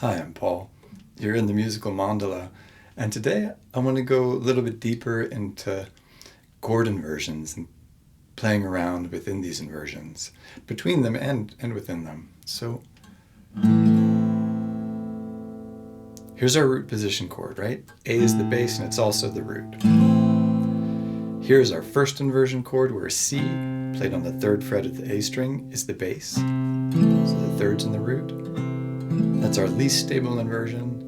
Hi, I'm Paul. You're in the musical mandala, and today I want to go a little bit deeper into chord inversions and playing around within these inversions, between them and within them. So here's our root position chord, right? A is the bass and it's also the root. Here's our first inversion chord where C, played on the third fret of the A string, is the bass. So the third's in the root. That's our least stable inversion.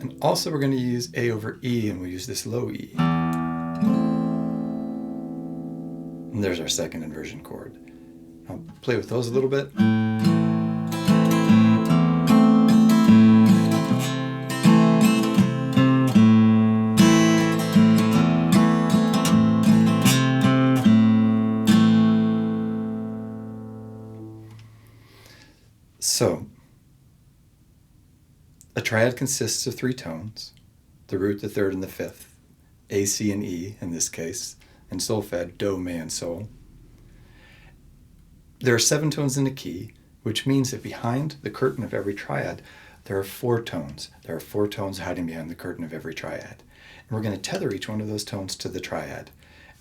And also we're going to use A over E, and we'll use this low E. And there's our second inversion chord. I'll play with those a little bit. So, a triad consists of three tones, the root, the third, and the fifth, A, C, and E in this case, and solfege, do, mi, and sol. There are 7 tones in the key, which means that behind the curtain of every triad, there are 4 tones. There are 4 tones hiding behind the curtain of every triad. And we're going to tether each one of those tones to the triad.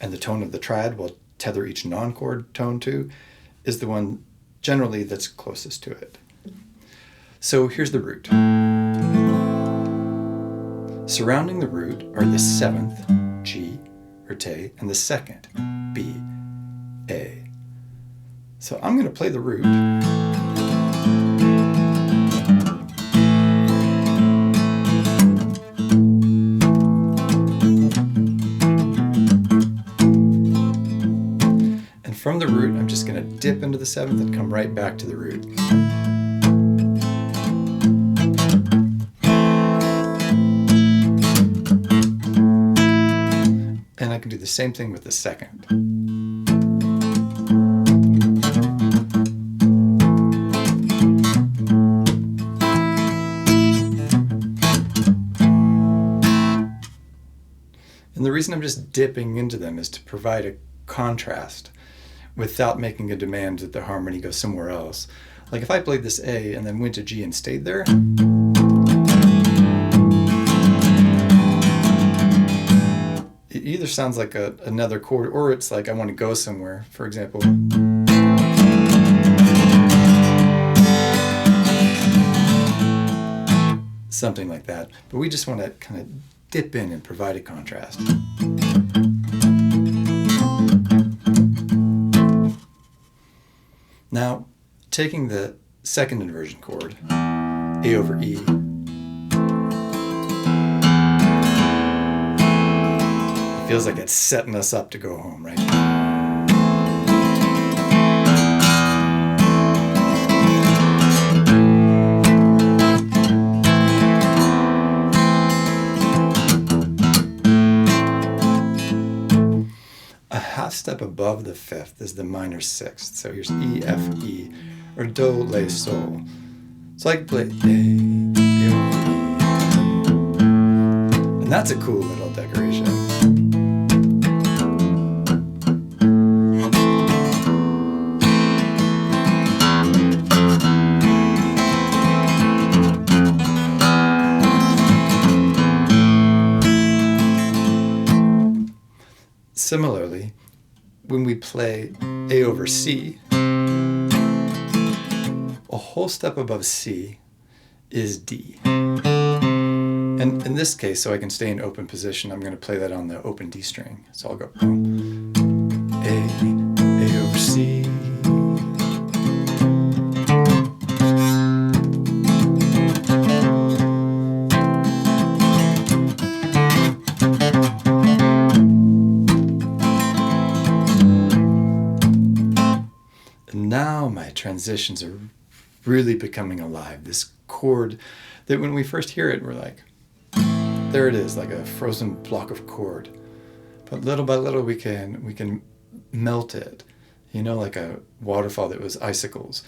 And the tone of the triad we'll tether each non-chord tone to is the one generally that's closest to it. So here's the root. Surrounding the root are the 7th, G, or te, and the 2nd, B, A. So I'm going to play the root. And from the root, I'm just going to dip into the 7th and come right back to the root. And I can do the same thing with the 2nd. And the reason I'm just dipping into them is to provide a contrast without making a demand that the harmony go somewhere else. Like if I played this A and then went to G and stayed there, it either sounds like another chord, or it's like I want to go somewhere. For example, something like that. But we just want to kind of dip in and provide a contrast. Now, taking the second inversion chord, A over E, it feels like it's setting us up to go home, right? A half step above the 5th is the minor 6th. So here's E, F, E, or do, le, sol. So I can play A over E. And that's a cool little decoration. Similarly, when we play A over C, a whole step above C is D. And in this case, so I can stay in open position, I'm going to play that on the open D string. So I'll go A over C. Now my transitions are really becoming alive. This chord that when we first hear it, we're like, there it is, like a frozen block of chord. But little by little we can melt it. You know, like a waterfall that was icicles.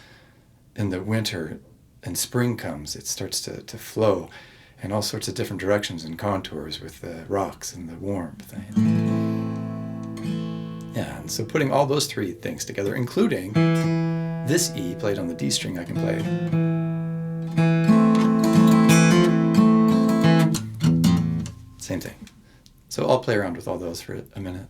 In the winter and spring comes, it starts to flow in all sorts of different directions and contours with the rocks and the warmth. Yeah, and so putting all those 3 things together, including this E played on the D string, I can play. So I'll play around with all those for a minute.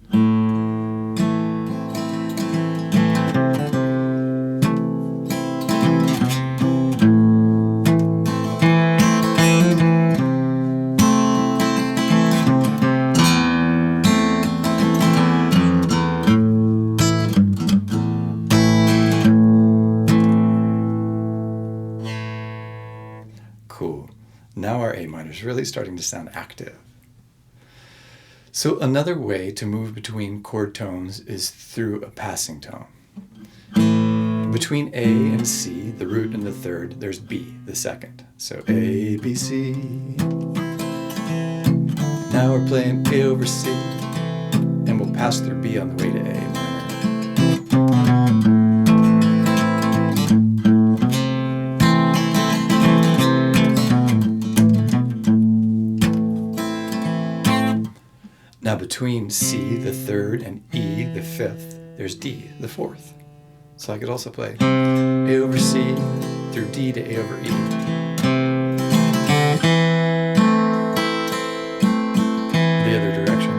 Cool. Now our A minor is really starting to sound active. So another way to move between chord tones is through a passing tone. Between A and C, the root and the third, there's B, the second. So A, B, C. Now we're playing A over C, and we'll pass through B on the way to A minor. Now between C, the third, and E, the fifth, there's D, the fourth. So I could also play A over C through D to A over E. The other direction.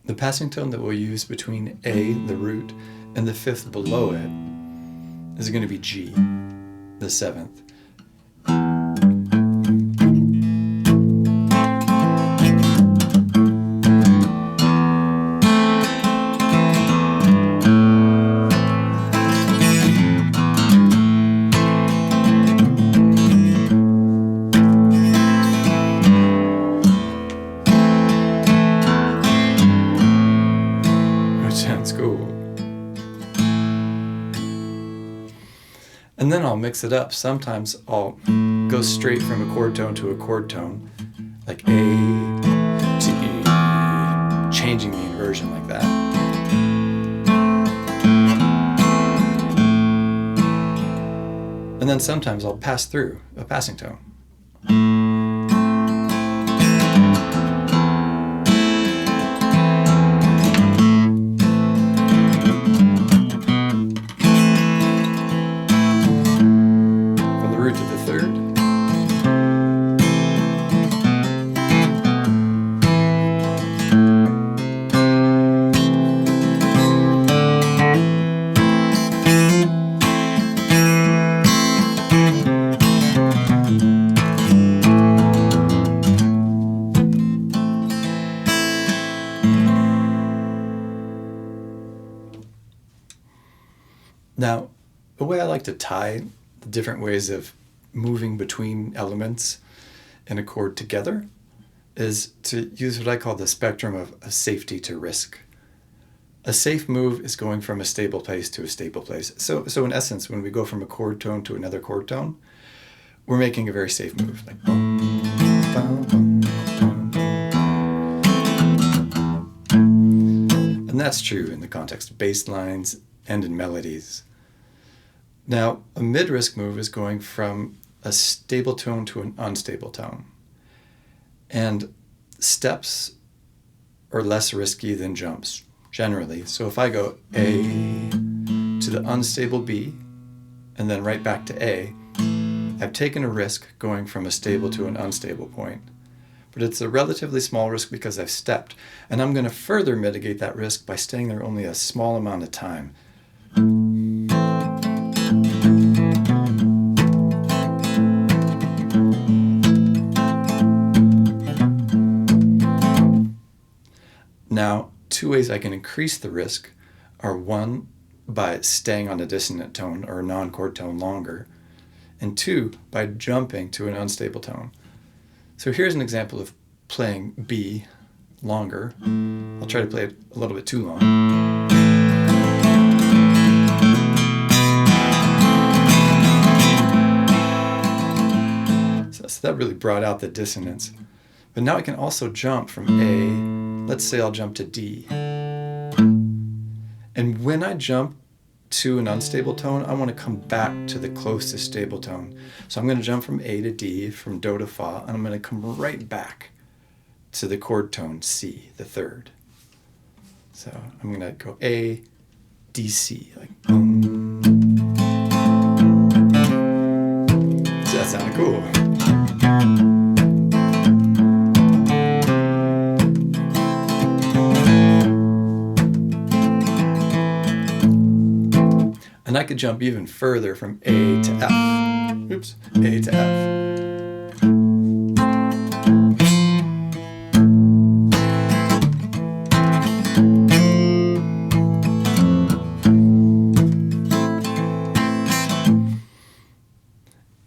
The passing tone that we'll use between A, the root, and the fifth below it is going to be G, the seventh. Which sounds cool. And then I'll mix it up. Sometimes I'll go straight from a chord tone to a chord tone, like A to E, changing the inversion like that. And then sometimes I'll pass through a passing tone. Now, the way I like to tie the different ways of moving between elements in a chord together is to use what I call the spectrum of safety to risk. A safe move is going from a stable place to a stable place. So in essence, when we go from a chord tone to another chord tone, we're making a very safe move, like boom, boom, boom, boom, boom. And that's true in the context of bass lines and in melodies. Now, a mid-risk move is going from a stable tone to an unstable tone. And steps are less risky than jumps, generally. So if I go A to the unstable B, and then right back to A, I've taken a risk going from a stable to an unstable point. But it's a relatively small risk because I've stepped. And I'm going to further mitigate that risk by staying there only a small amount of time. Now, two ways I can increase the risk are one, by staying on a dissonant tone or a non-chord tone longer, and two, by jumping to an unstable tone. So here's an example of playing B longer. I'll try to play it a little bit too long. So that really brought out the dissonance. But now I can also jump from A. Let's say I'll jump to D. And when I jump to an unstable tone, I want to come back to the closest stable tone. So I'm going to jump from A to D, from Do to Fa, and I'm going to come right back to the chord tone C, the third. So I'm going to go A, D, C, like boom. That sounded cool. And I could jump even further from A to F. Oops, A to F.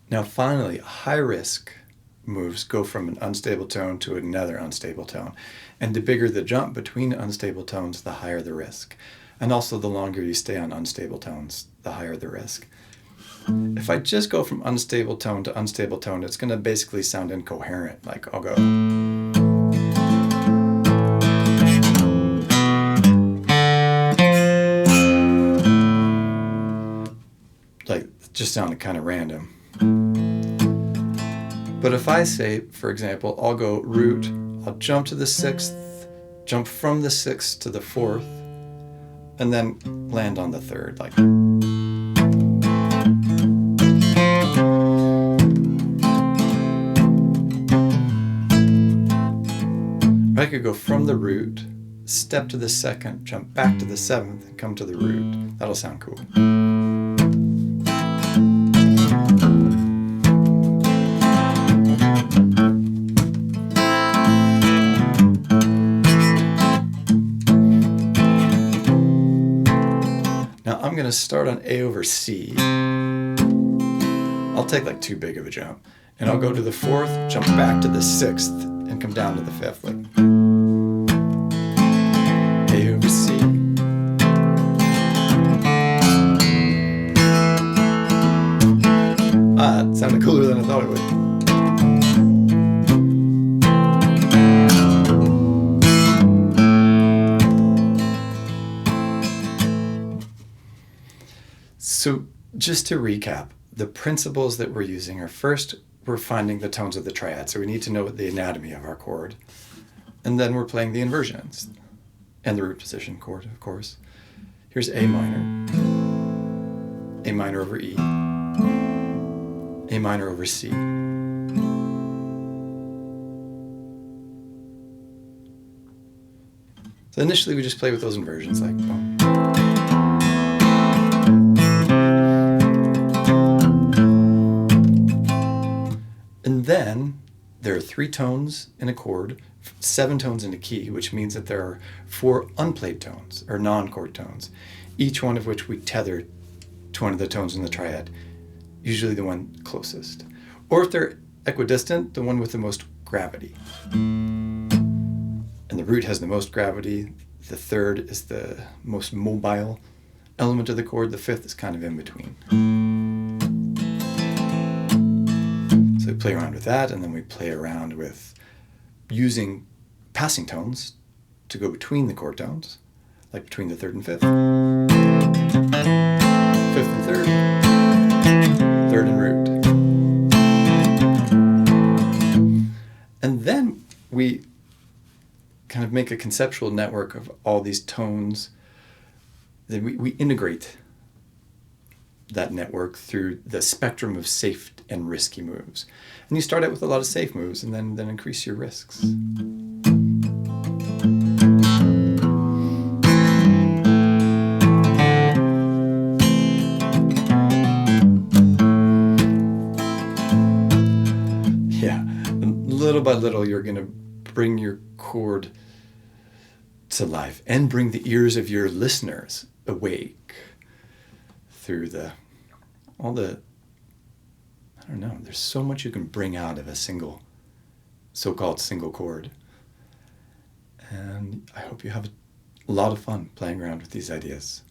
Now finally, high-risk moves go from an unstable tone to another unstable tone. And the bigger the jump between unstable tones, the higher the risk. And also the longer you stay on unstable tones, the higher the risk. If I just go from unstable tone to unstable tone, it's going to basically sound incoherent. Like I'll go... like, it just sounded kind of random. But if I say, for example, I'll go root, I'll jump to the 6th, jump from the 6th to the 4th, and then land on the 3rd, like. I could go from the root, step to the 2nd, jump back to the 7th, and come to the root. That'll sound cool. I'm going to start on A over C. I'll take like too big of a jump. And I'll go to the 4th, jump back to the 6th, and come down to the 5th. Like A over C. Ah, it sounded cooler than I thought it would. So just to recap, the principles that we're using are, first, we're finding the tones of the triad. So we need to know the anatomy of our chord. And then we're playing the inversions and the root position chord, of course. Here's A minor over E, A minor over C. So initially we just play with those inversions, like boom. And then there are 3 tones in a chord, 7 tones in a key, which means that there are 4 unplayed tones, or non-chord tones, each one of which we tether to one of the tones in the triad, usually the one closest. Or if they're equidistant, the one with the most gravity. And the root has the most gravity, the 3rd is the most mobile element of the chord, the 5th is kind of in between. So we play around with that, and then we play around with using passing tones to go between the chord tones, like between the 3rd and 5th. 5th and 3rd, 3rd and root. And then we kind of make a conceptual network of all these tones. Then we integrate that network through the spectrum of safe and risky moves. And you start out with a lot of safe moves and then increase your risks. Yeah, and little by little you're going to bring your chord to life and bring the ears of your listeners awake through all the, I don't know, there's so much you can bring out of a so-called single chord. And I hope you have a lot of fun playing around with these ideas.